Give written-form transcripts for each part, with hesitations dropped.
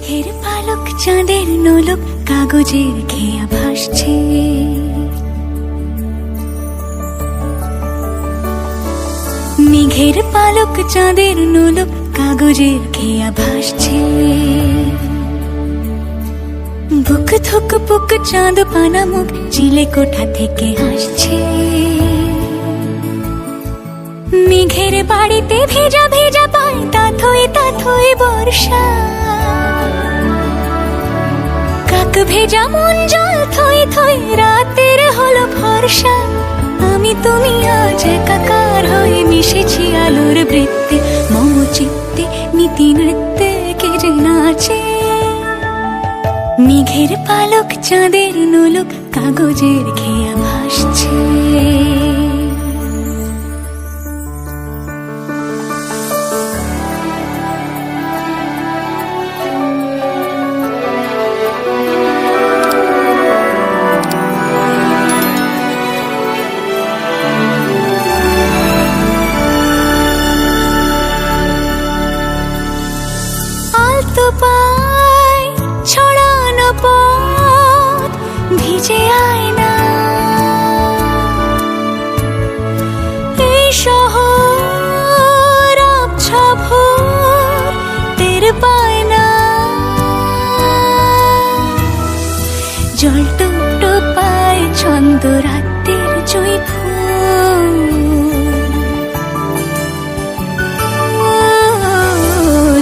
মেঘের পালক চাঁদের নোলক কাগজের খেয়া ভাসছে। মেঘের পালক চাঁদের নোলক কাগজের খেয়া ভাসছে। বুক থুক বুক চাঁদ পানা মুখ চিলে কোঠা থেকে হাসছে। মেঘের বাড়িতে ভেজা ভেজা পায় তাথই বর্ষা। কাক ভেজা মন জল থই থই রাতের হলো ভরসা। আমি তুমি আজ একাকার হয়ে মিশেছি আলোর বৃত্তে। মম চিত্তে নীতি নৃত্যে কে যে নাচে। মেঘের পালক চাঁদের নোলক কাগজের খেয়া ভাসছে। আলতো পায় ছড়ানো পথ ভিজে আয়না। এই শহর আবছা ভোর টের পায় না। জল টুপ পায় ছন্দ রাতের জুঁই ফুল।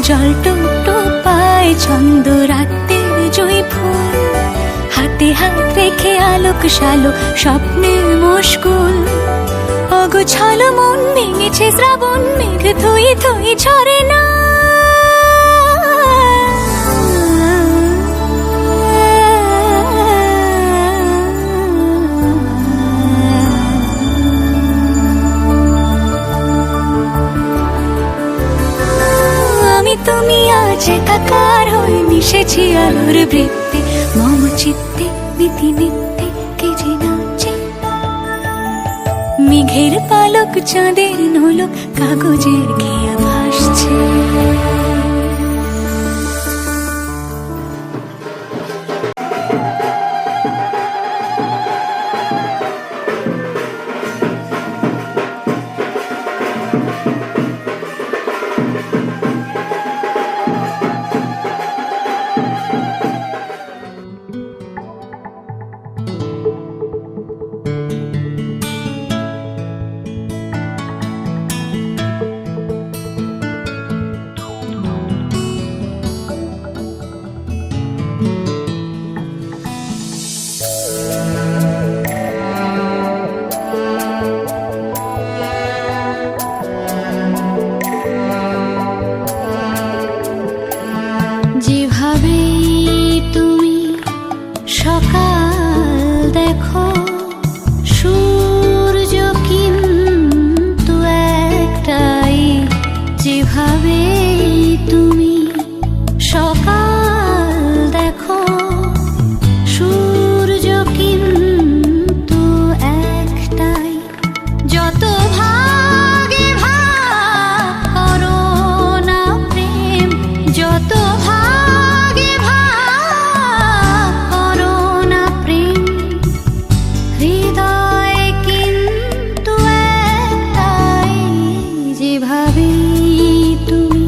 জল টুপ পায় ছন্দ রাতের জুঁই ফুল। হাতে হাত রেখে আলোক শালোক স্বপ্নে মশগুল। অগোছালো মন ভেঙেছে শ্রাবণ মেঘ থই থই ঝরে না। আমি তুমি আজ একাকার হয়ে মিশেছি আলোর বৃত্তে। মম চিত্তে নীতি নিত্যে কে যে নাচে। মেঘের পালক চাঁদের নোলক কাগজের খেয়া ভাসছে। যেভাবে তুমি সকাল দেখো সূর্য কিন্তু একটাই। যেভাবে তুমি সকাল দেখো সূর্য কিন্তু একটাই। যত ভাগে ভাগ করো না প্রেম। যত ভাগে ভাগ করো না প্রেম। হৃদয় কিন্তু একটাই। যেভাবে তুমি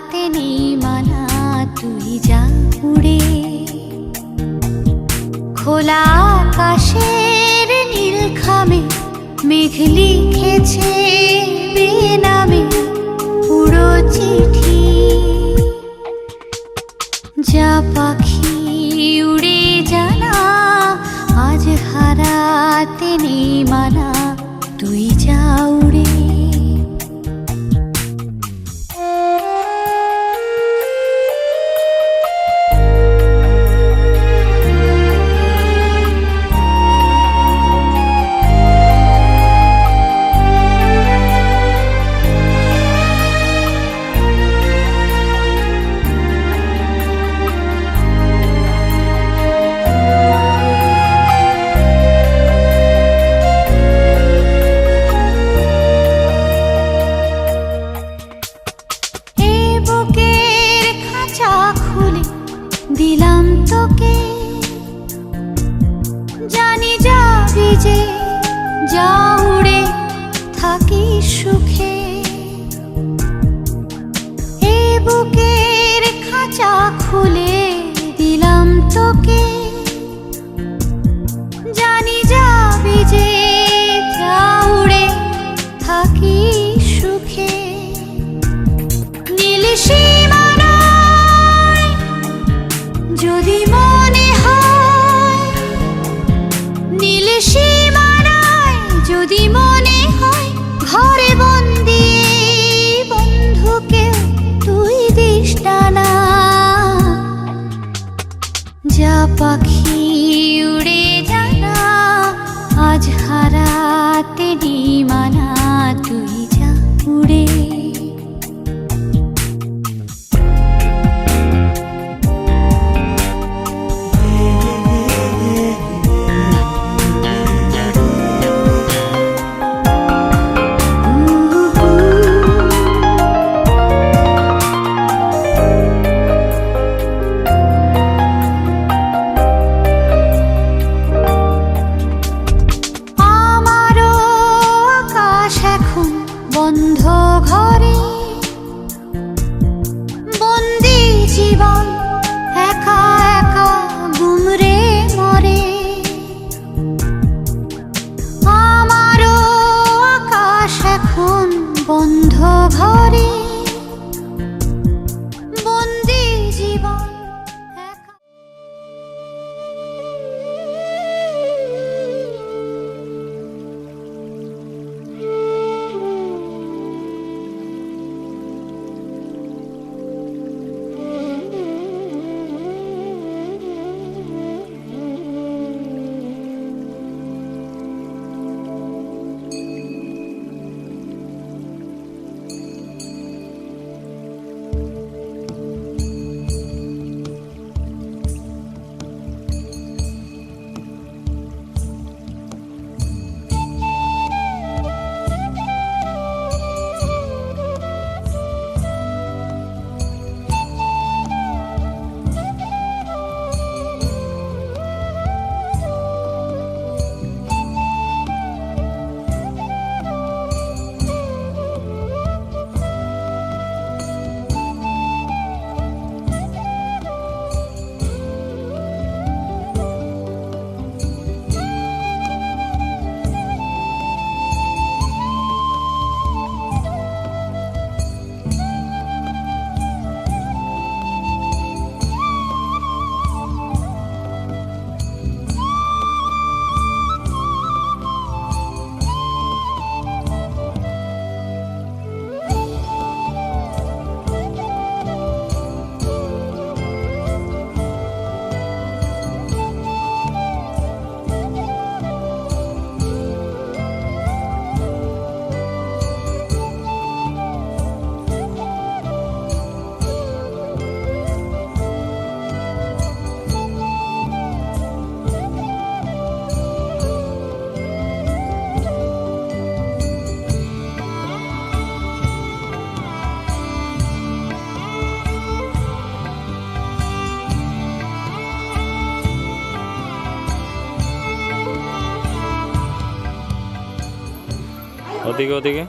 হাতে নেই মানা, তুই যা উড়ে। খোলা আকাশের নীল খামে মেঘ লিখেছে বেনামে পুরো চিঠি। যা পাখি উড়ে জানা, আজ হারাতে নেই মানা, তুই যা উড়ে। দিলাম তোকে, জানি যাবি যে, যা উড়ে থাকি সুখে। এ বুকের খাঁচা খুলে দিলাম তোকে, জানি যাবি যে, যা উড়ে থাকি সুখে। নীল সীমানায় যদি মনে হয়, নীল সীমানায় যদি মনে হয়, ঘরে বন্দি বন্ধুকে তুই দিস না। যা পাখি উড়ে জানা, আজ হারাতে নেই মানা, তুই যা উড়ে। বন্ধ ঘরে বন্দি জীবন, একা একা গুমরে মরে। আমারও আকাশ এখন বন্ধ ঘরে বন্দি জীবন। ওদিকে ওদিকে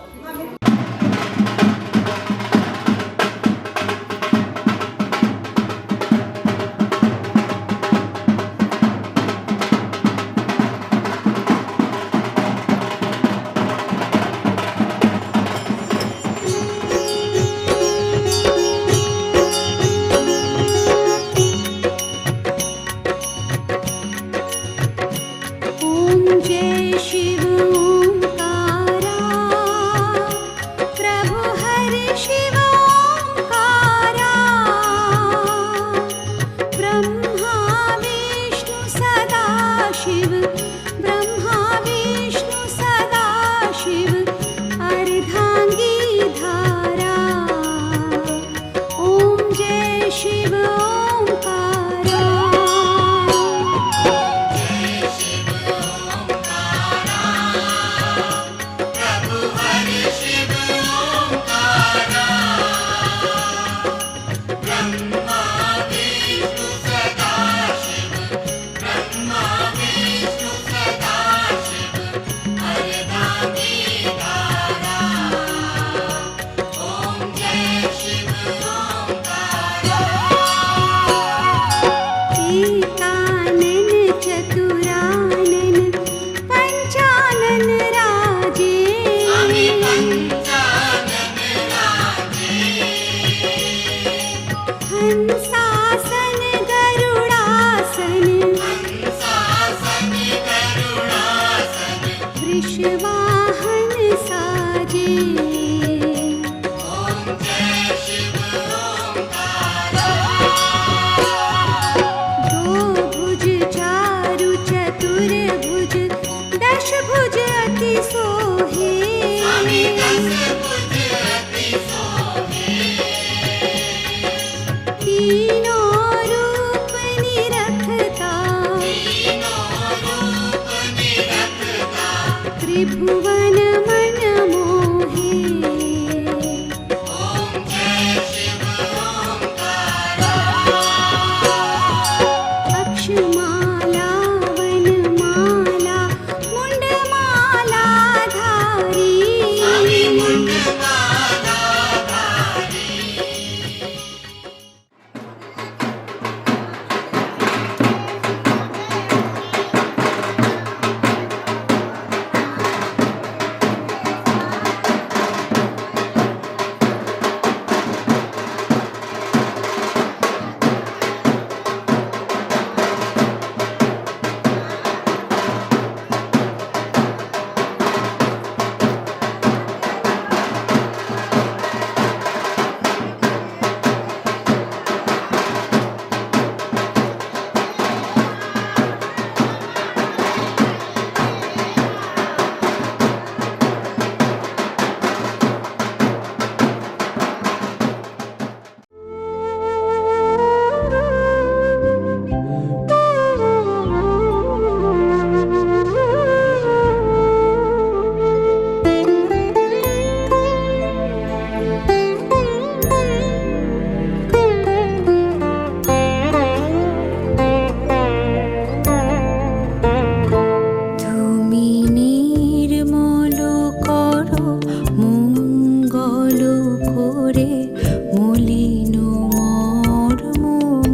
মলিন মর্ম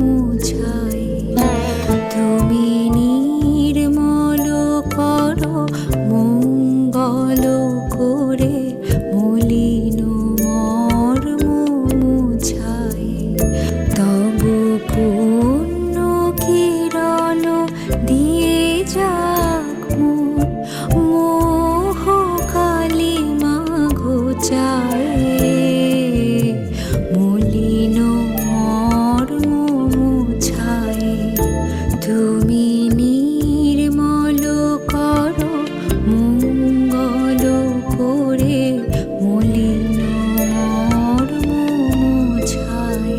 মুছায়। তুমি নির্মল করো মঙ্গল করে মলিন মর্ম মুছায়। তব পুণ্য কিরণ দিয়ে যাক মোর মোহ কালিমা ঘোচায়। মলিন মর্ম মুছায়। তুমি নির্মল করো মঙ্গল করে মলিন মর্ম মুছায়।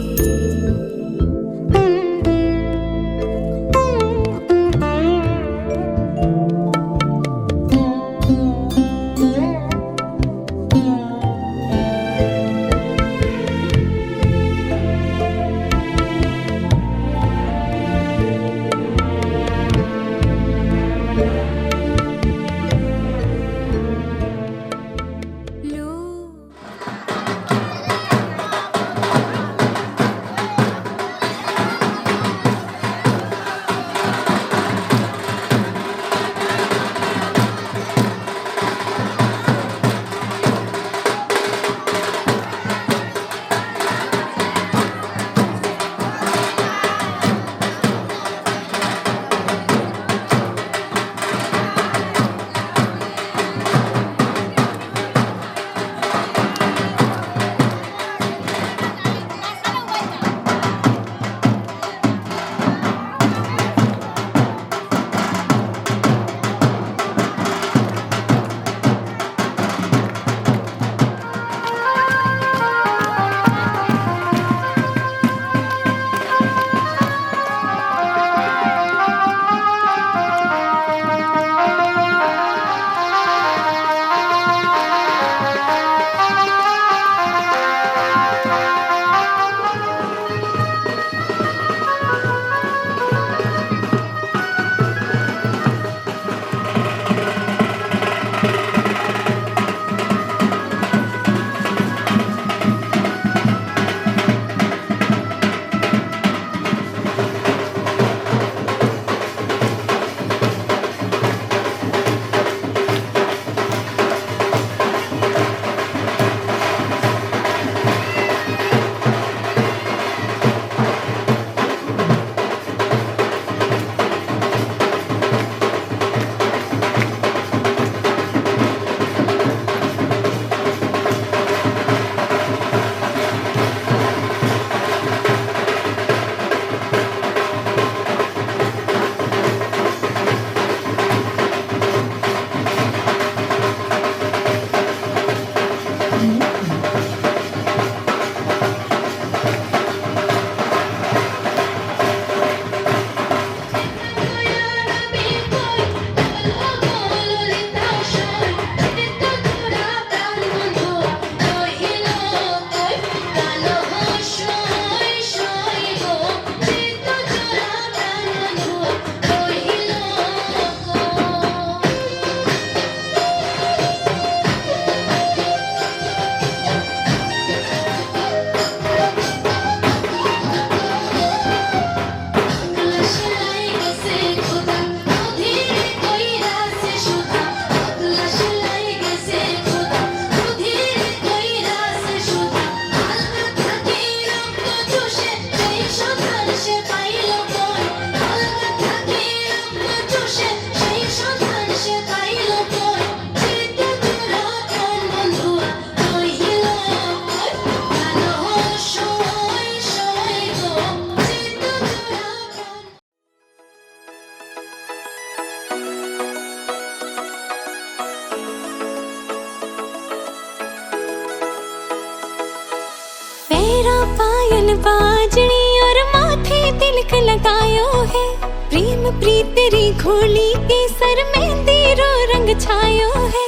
बाजनी और माथे तिलक लगायो है, प्रेम प्रीत तेरी घोली के सर मेहंदी रो रंग छायो है।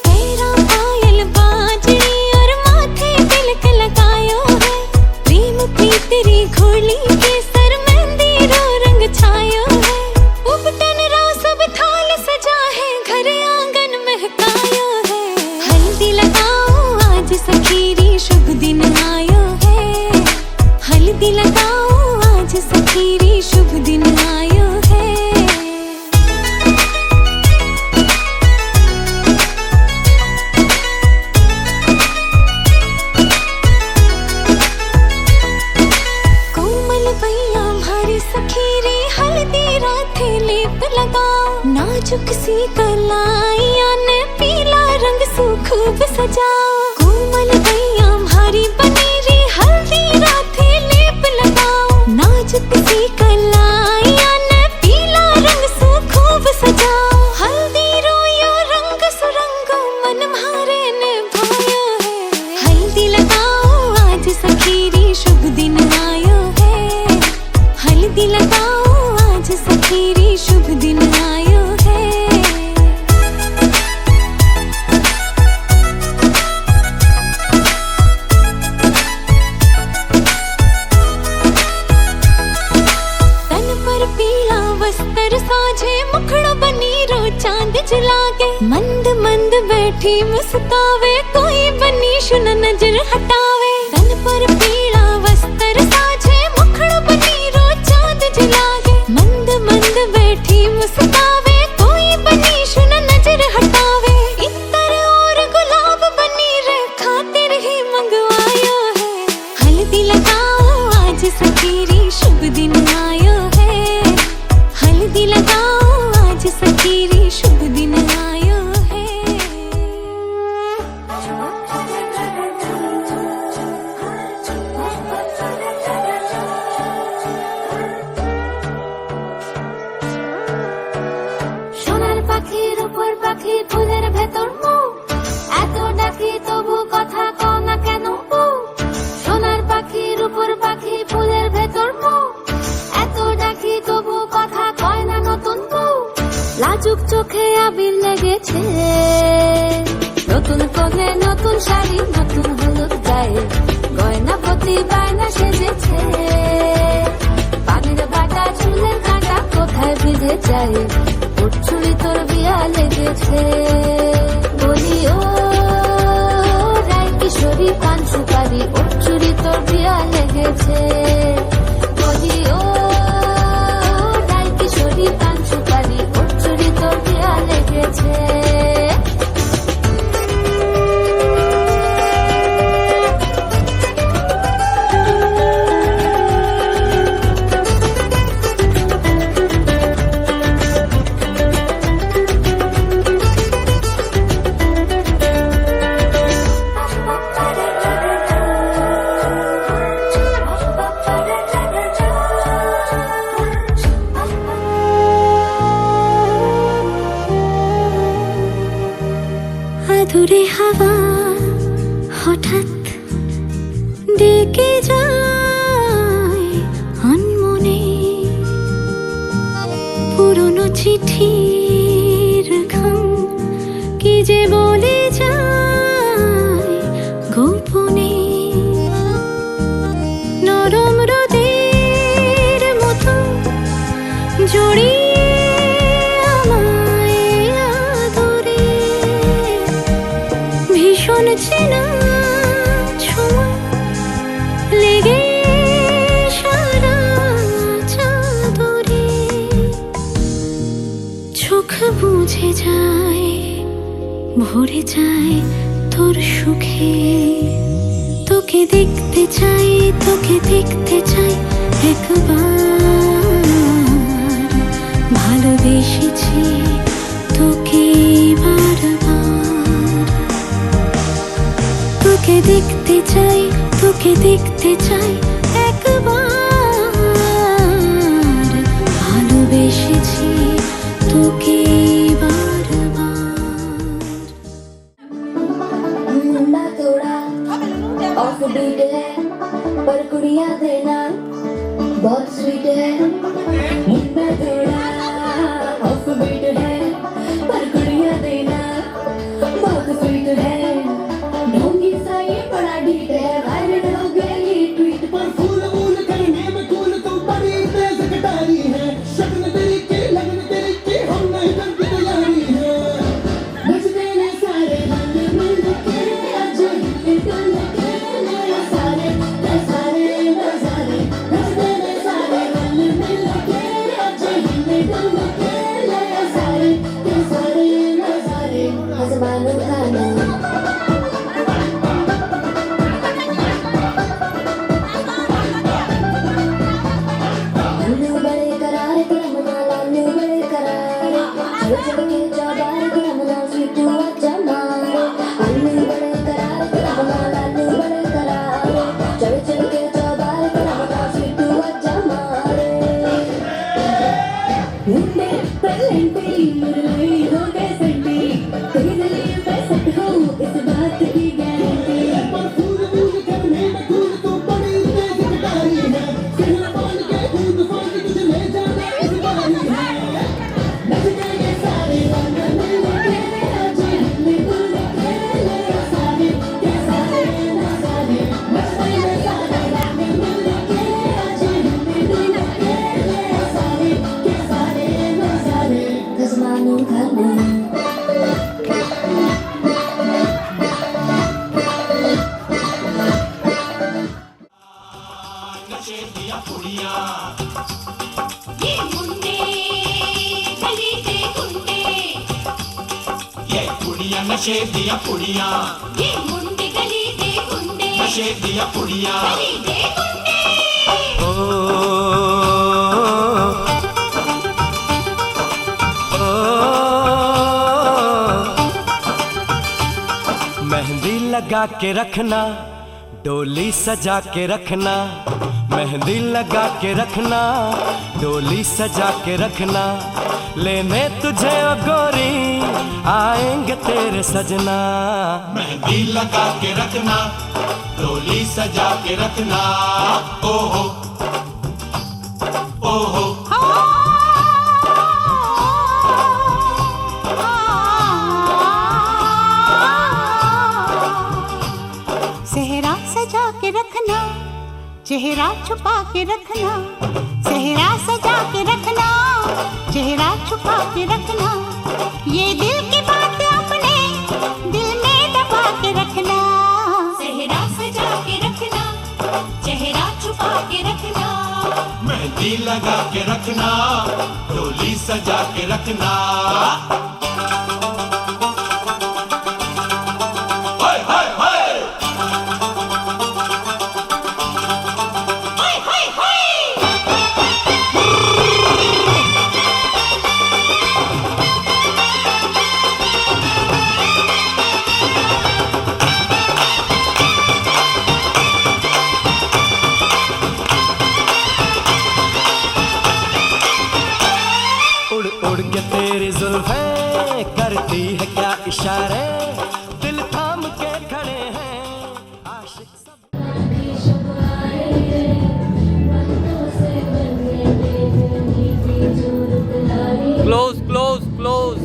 तेरा पायल बाजनी और माथे तिलक लगायो है, प्रेम प्रीत तेरी घोली के सर मेहंदी रो रंग छायो है। उपटन रो सब थाल सजा है, घर आंगन महकायो है। हल्दी लगाओ आज सखीरी शुभ दिन आयो नाजुक सी कलाइयां ने पीला रंग सू खूब सजाओ कोमल भैया भारी बनेरी हल्दी राथे लेप लगाओ नाजुक सी कलाइयां ने पीला रंग सू खूब सजाओ हल्दी रोयो रंग सुरंगो मन मारे ने भायो है हल्दी लगाओ आज सखीरी शुभ दिन आयो है हल्दी लगाओ आज सखीरी शुभ दिन आयो है तन पर पीला वस्त्र साझे मुखड़ो बनी रो चांद जलागे मंद मंद बैठी मुस्कावे कोई बनी शुन नजर हटावे तन पर पीला वस्त्र साझे मुखड़ो बनी रो चांद जलागे मंद मंद बैठी मुस्कावे कोई बनी शुन नजर हटावे इतर और गुलाब बनी रे खातिर ही मंगवायो है हल्दी लगाओ आज सखीरी शुभ दिन आयो है हल्दी लगाओ आज सखीरी शुभ दिन आयो है সোনার পাখির উপর পাখি ফুলের ভেতর মুখ এত ডাকি তবু কথা কও না কেন বউ সোনার পাখির উপর পাখি ফুলের ভেতর মুখ এত ডাকি তবু কথা কয় না নতুন বউ লাজুক চোখে আবির লেগেছে নতুন কোণে নতুন শাড়ি নতুন হলুদ গায়ে গয়না প্রতি বায়না সেজেছে পানির বাটা চুলের কাঁটা কোথায় বিঁধে যায় উঠছুলি তোর বিয়া লেগেছে বলি ও রায় কিশোরী পান সুপারি উঠছুলি তোর বিয়া লেগেছে বলি ও রায় কিশোরী পান সুপারি উঠছুলি তোর বিয়া লেগেছে আদুরে হাওয়া হঠাৎ ডেকে যায় আনমনে পুরনো চিঠির ঘাম কি যে বলে যায় গোপনে নরম রোদের মতো জড়িয়ে ভীষণ চেনা ছোঁয়া লেগে সারা চাদরে চোখ বুঝে যায় ভরে যায় তোর সুখে তোকে দেখতে চাই একবার ভালোবেসেছি তোকে বারবার তোকে দেখতে চাই একবার ভালোবেসেছি তোকে বারবার मुंडा थोड़ा ऑफ बीट है पर कुड़िया देना बहुत स्वीट है मुंडा थोड़ा ऑफ बीट है पर कुड़िया देना बहुत स्वीट है ढोंगी सा ये बड़ा डीट है वायरल हो गया ये ट्वीट पर फूल फूल करने में कूल तुम बड़ी तेज कटारी है शक्ल तेरी की लगन तेरी की हम नहीं करते तैयारी है बजते ने सारे रंग मिल के आज हिल डुल के मेरे सारे नजारे बजते ने सारे रंग मिल के आज हिल नशे दिया पुड़िया ये मुंडे गली के गुंडे ये पुड़िया नशे दिया पुड़िया ये मुंडे गली के गुंडे नशे दिया पुड़िया गली के गुंडे मेहंदी लगा के रखना डोली सजा के रखना मेहंदी लगा के रखना डोली सजा के रखना लेने तुझे ओ गोरी आएंगे तेरे सजना मेहंदी लगा के रखना डोली सजा के रखना ओहो ओहो सेहरा सजा के रखना चेहरा छुपा के रखना सेहरा सजा के रखना चेहरा छुपा के रखना ये दिल की बात अपने दिल में दबा के रखना सेहरा सजा के रखना चेहरा छुपा के रखना मेहंदी लगा के रखना डोली सजा के रखना हाय हाय हाय हाय हाय हाय उड़ उड़ के तेरी जुल्फें करती है क्या इशारे दिल थाम के खड़े हैं आशिक सब Close, close, close.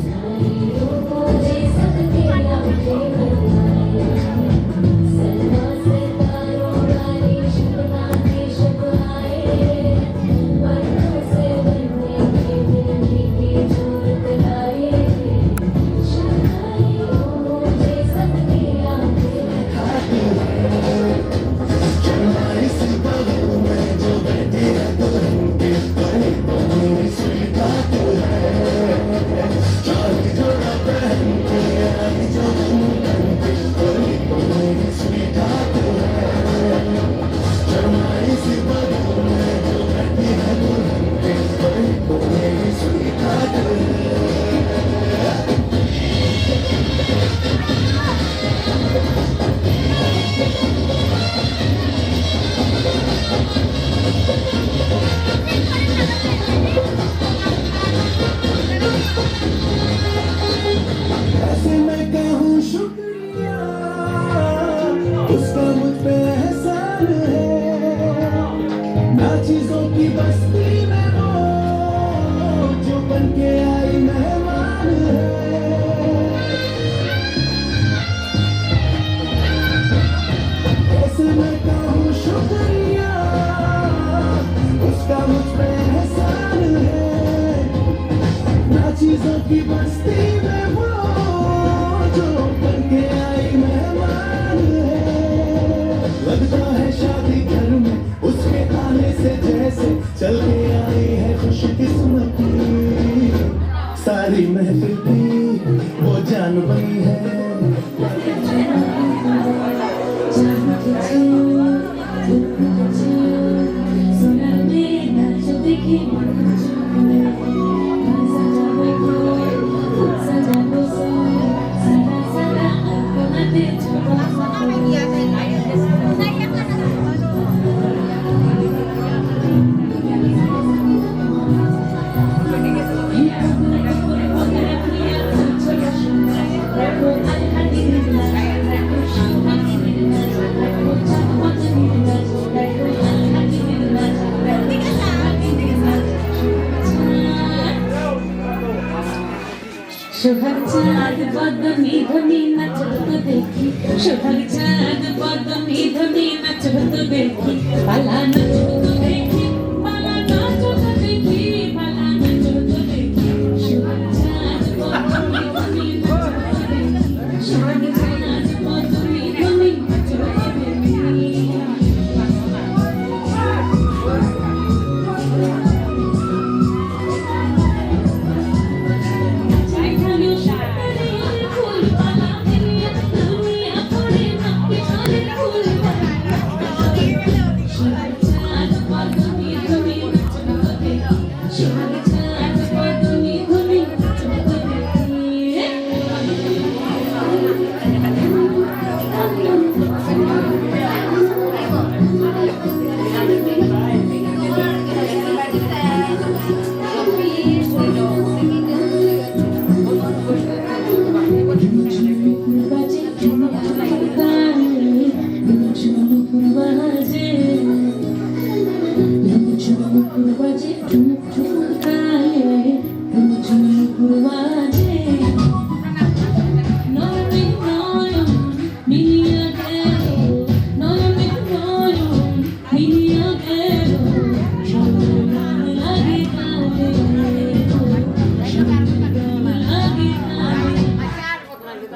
ऐसे मैं कहूँ शुक्रिया उसका मुझ पे एहसान है ना चीजों की बस्ती में वो जो बन के आई मेहमान है ऐसे मैं कहूँ शुक्रिया उसका मुझ पे एहसान है ना चीजों की बस्ती में वो जो बन के आई मेहमान है लगता है शादी घर में उसके आने से जैसे चल के आई है खुशकिस्मती सारी महफिल की वो जान बनी है सुहाग चाँद बदमी धनी नचत देखी सुहाग चाँद बदमी धनी नचत देखी बाला नचत देखी बाला नचत देखी बाला नचत देखी सुहाग चाँद बदमी धनी नचत देखी सुहाग चाँद बदमी धनी नचत देखी বাজে ঠুক ঠুক তালে ঝুমঝুম বাজে নয়নে নয়ন মিলিয়া গেল নয়নে নয়ন মিলিয়া গেল সন্ধ্যা লাগে তালে সন্ধ্যা লাগে তালে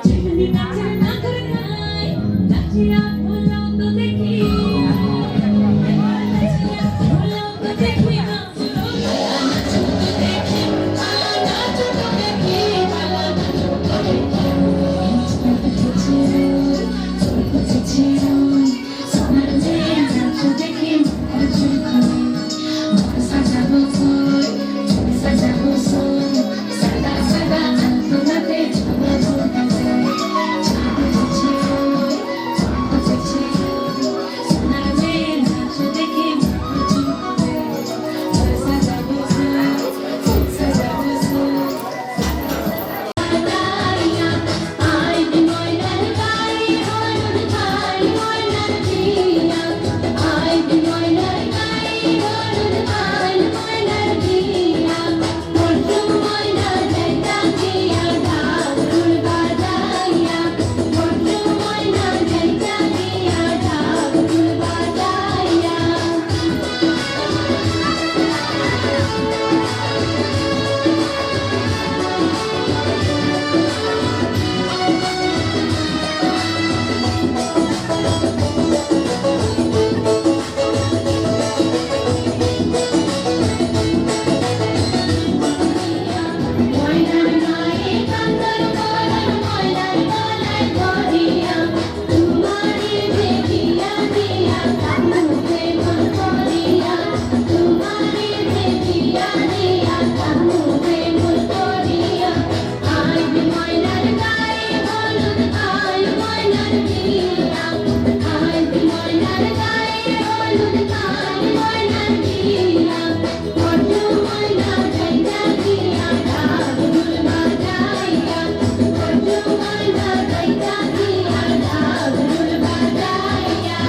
যেখানে নাচে না করে নাই নাচিয়া বললাম তো দেখি বললাম তো দেখি নাচো নাচো তো দেখি নাচো তো দেখি নাচো তো দেখি সোনার যে নাচো দেখি সাজাবো তোর সাজাবো সোন সাদা সাদা আলপনাতে ঝুলাবো সোনার যে নাচো দেখি সাজাবো সোন সাজাবো সোন আই বিনয়নার গাই হলুদ খাই ময়নার দিয়া আই বিনয়নার গাই হলুদ খাই ময়নার দিয়া পরশু ময়না যাইতা গিয়া ঢাকুর বাজাইয়া পরশু ময়না যাইতা গিয়া ঢাকুর বাজাইয়া ময়নার গায়ে কান্দর গলার ময়নার গলায় ধরিয়া তোমারে দেখিয়া দিয়া কান্দে মন করিয়া তোমারে দেখিয়া দিয়া কান্দে মন করিয়া আই ময়নার গায়ে হলুদ খাই ময়নার দিয়া আই ময়নার গায়ে হলুদ খাই ময়নার দিয়া পরশু ময়না যাইতা গিয়া ঢাকুর বাজাইয়া পরশু ময়না যাইতা গিয়া ঢাকুর বাজাইয়া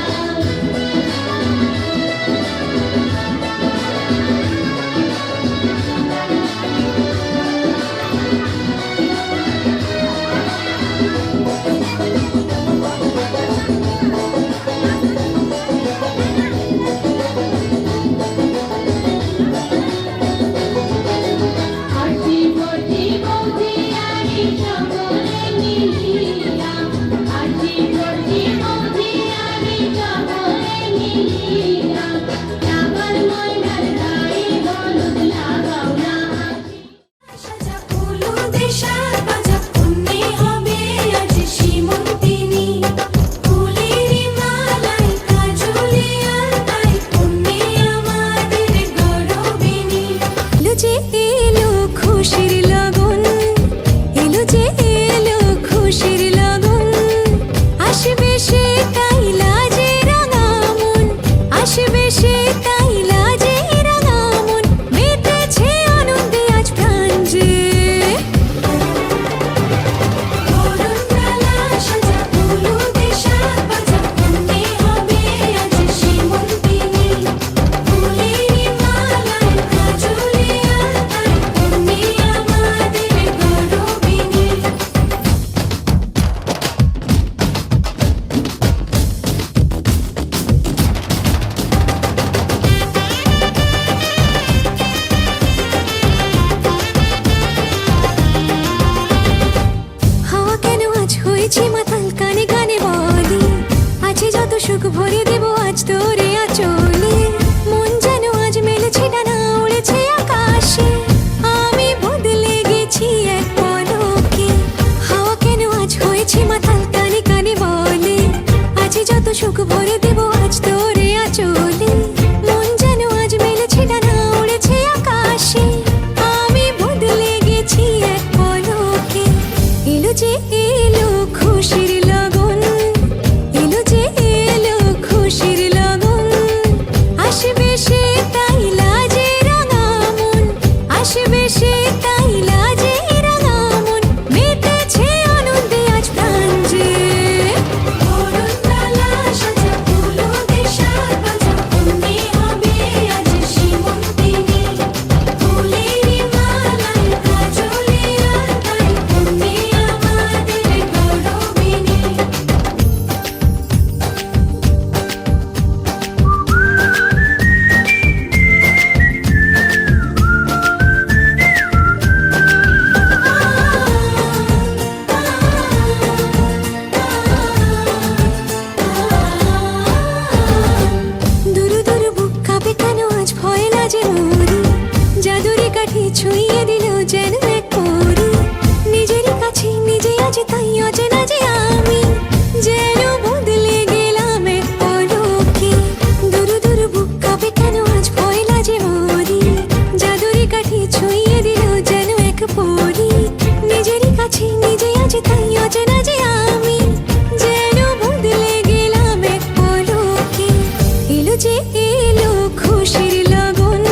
ছুঁয়ে দিল যেন এক পরি নিজেরই কাছে নিজে আজ তাই অচেনা যে আমি যেন বদলে গেলাম এক পলকে দূর দূর বুক কাঁপে কেন আজ ভয় লাগে মরি জাদুরি কাঠি ছুঁয়ে দিল যেন এক পরি নিজেরই কাছে নিজে আজ তাই অচেনা যে আমি যেন বদলে গেলাম এক পলকে এলো যে এলো খুশির লগন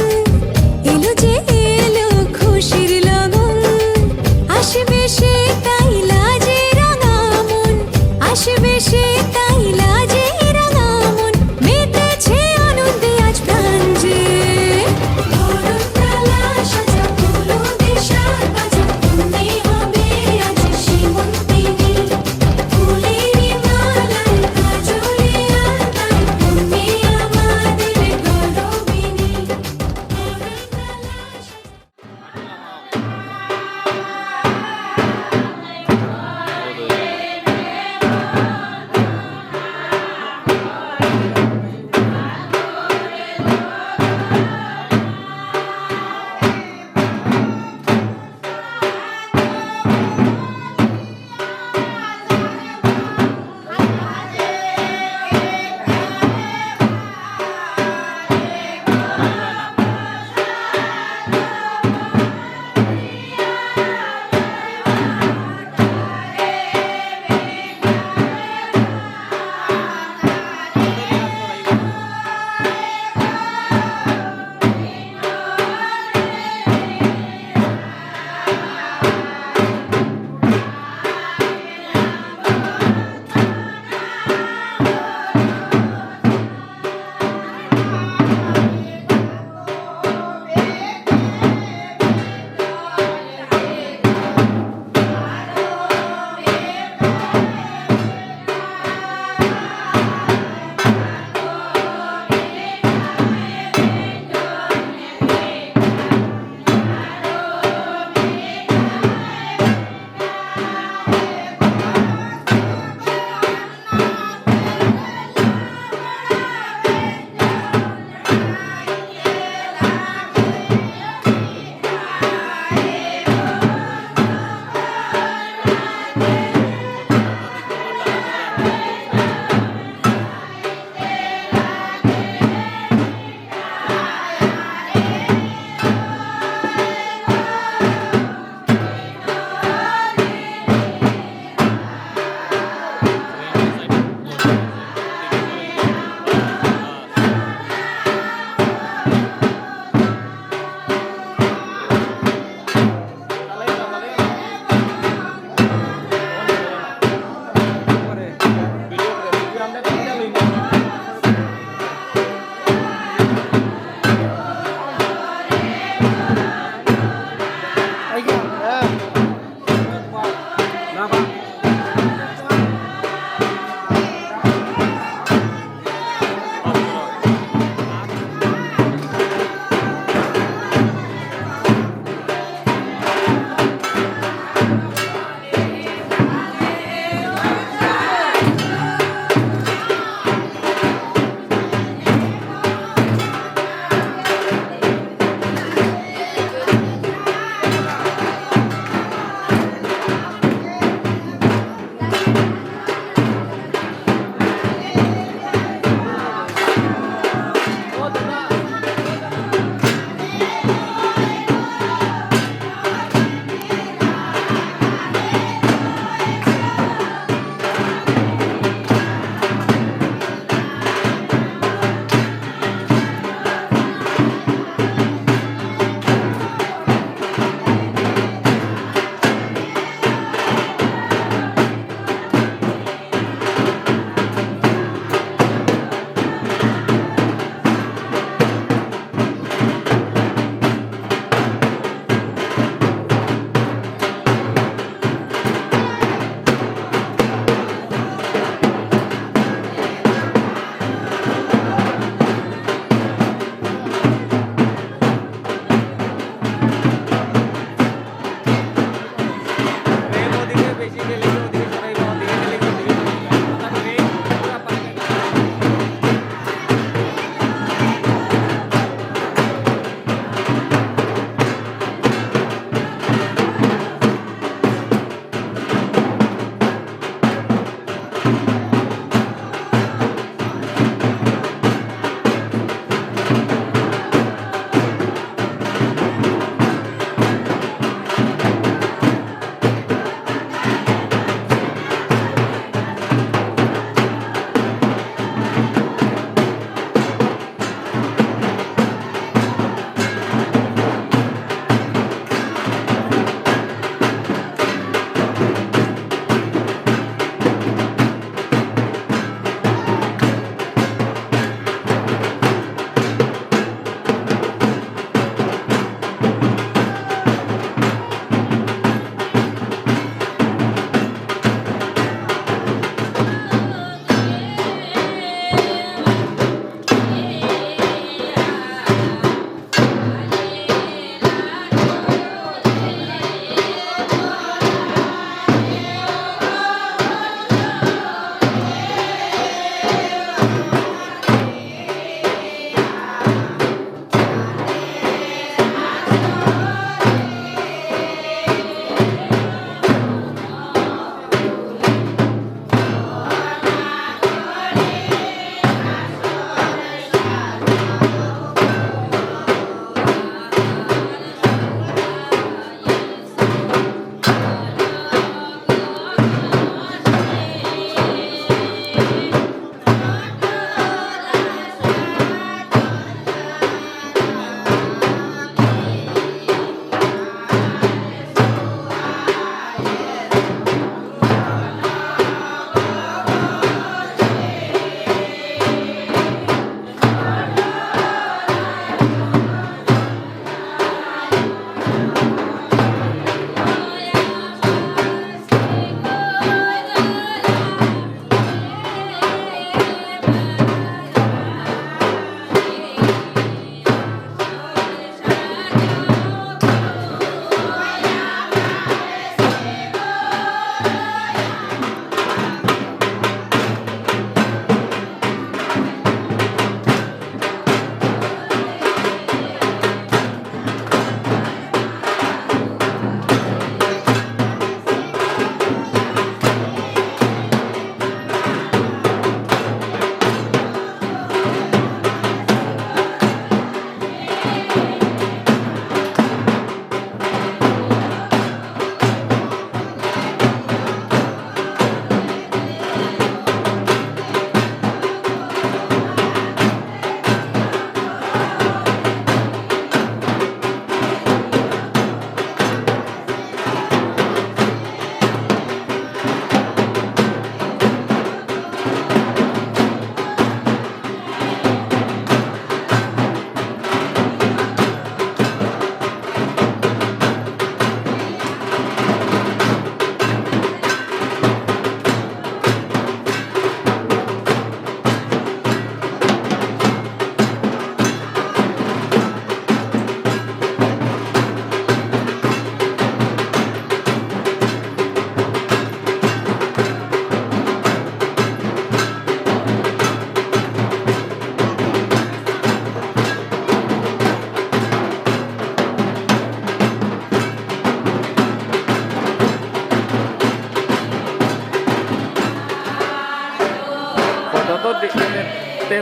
এলো যে এলো খুশির লগন আসবে সে তাই লাজে রাঙা মন আসবে সে তাই লাজে রাঙা মন মেতেছে আনন্দে আজ প্রাণ যে ধরণতলা সাজা ফুলো দেশার বাজা তুমি হবে আজ সীমন্তিনী ফুলেরই মালায় কাজলে আলতায় তুমি আমাদের গরবিনী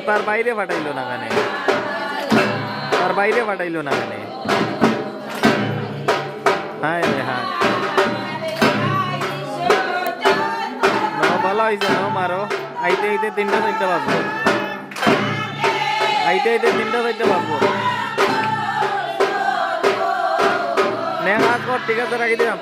তার বাইরে ফাটাইলো না কানে তার বাইরে ফাটাইলো না কানে হায় রে হায় ভালো হয়েছে ন মারো আইতে আইতে 3টা 4টা বাজবো আইতে আইতে 3টা 4টা বাজবো নে হাত কর ঠিক আছে রাখি দিলাম